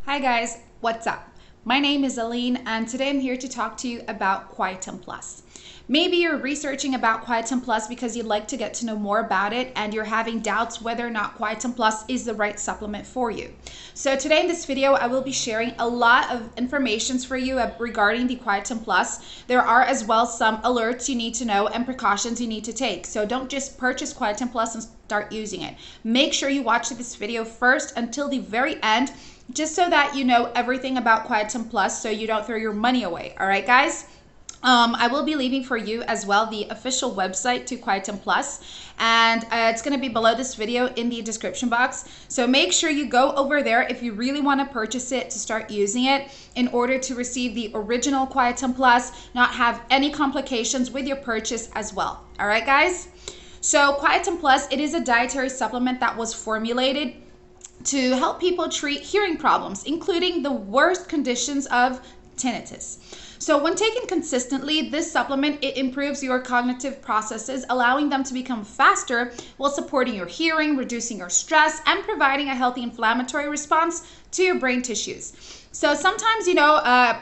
Hi guys, what's up? My name is Aline and today I'm here to talk to you about Quietum Plus. Maybe you're researching about Quietum Plus because you'd like to get to know more about it and you're having doubts whether or not Quietum Plus is the right supplement for you. So today in this video, I will be sharing a lot of information for you regarding the Quietum Plus. There are as well some alerts you need to know and precautions you need to take. So don't just purchase Quietum Plus and start using it. Make sure you watch this video first until the very end, just so that you know everything about Quietum Plus so you don't throw your money away. All right, guys? I will be leaving for you as well the official website to Quietum Plus, and it's going to be below this video in the description box. So make sure you go over there if you really want to purchase it to start using it in order to receive the original Quietum Plus, not have any complications with your purchase as well. All right, guys? So Quietum Plus, it is a dietary supplement that was formulated to help people treat hearing problems, including the worst conditions of tinnitus. So when taken consistently, this supplement, it improves your cognitive processes, allowing them to become faster while supporting your hearing, reducing your stress, and providing a healthy inflammatory response to your brain tissues. So sometimes,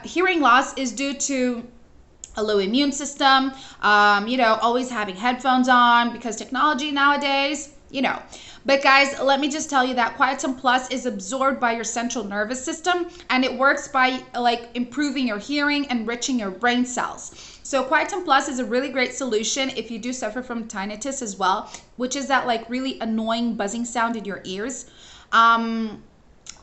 hearing loss is due to a low immune system, always having headphones on because technology nowadays, But guys, let me just tell you that Quietum Plus is absorbed by your central nervous system, and it works by improving your hearing, enriching your brain cells. So Quietum Plus is a really great solution if you do suffer from tinnitus as well, which is that really annoying buzzing sound in your ears.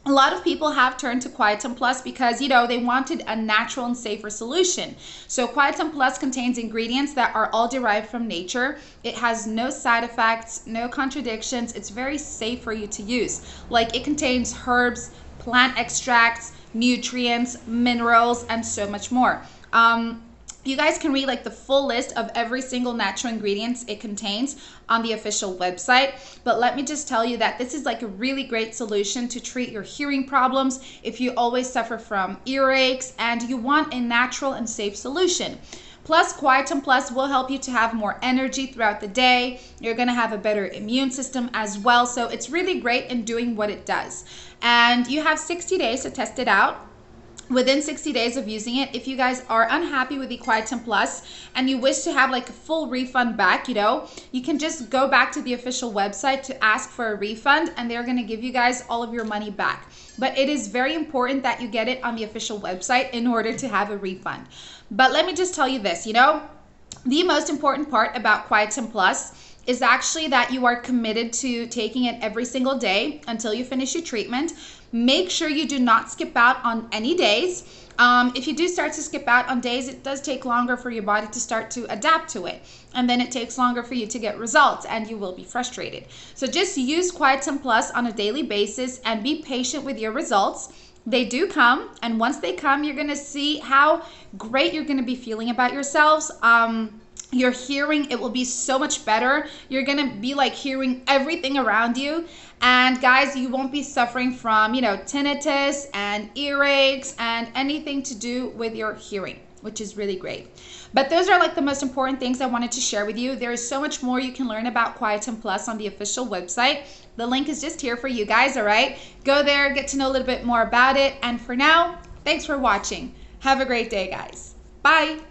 A lot of people have turned to Quietum Plus because, they wanted a natural and safer solution. So Quietum Plus contains ingredients that are all derived from nature. It has no side effects, no contradictions. It's very safe for you to use. It contains herbs, plant extracts, nutrients, minerals, and so much more. You guys can read the full list of every single natural ingredients it contains on the official website. But let me just tell you that this is a really great solution to treat your hearing problems if you always suffer from earaches and you want a natural and safe solution. Plus, Quietum Plus will help you to have more energy throughout the day. You're going to have a better immune system as well. So it's really great in doing what it does. And you have 60 days to test it out. Within 60 days of using it, if you guys are unhappy with the Quietum Plus and you wish to have a full refund back, you can just go back to the official website to ask for a refund and they're going to give you guys all of your money back. But it is very important that you get it on the official website in order to have a refund. But let me just tell you this, the most important part about Quietum Plus is actually that you are committed to taking it every single day until you finish your treatment. Make sure you do not skip out on any days. If you do start to skip out on days, it does take longer for your body to start to adapt to it. And then it takes longer for you to get results and you will be frustrated. So just use Quietum Plus on a daily basis and be patient with your results. They do come, and once they come, you're going to see how great you're going to be feeling about yourselves. Your hearing, it will be so much better. You're gonna be hearing everything around you. And guys, you won't be suffering from, tinnitus and earaches and anything to do with your hearing, which is really great. But those are the most important things I wanted to share with you. There is so much more you can learn about Quietum Plus on the official website. The link is just here for you guys, all right? Go there, get to know a little bit more about it. And for now, thanks for watching. Have a great day, guys. Bye.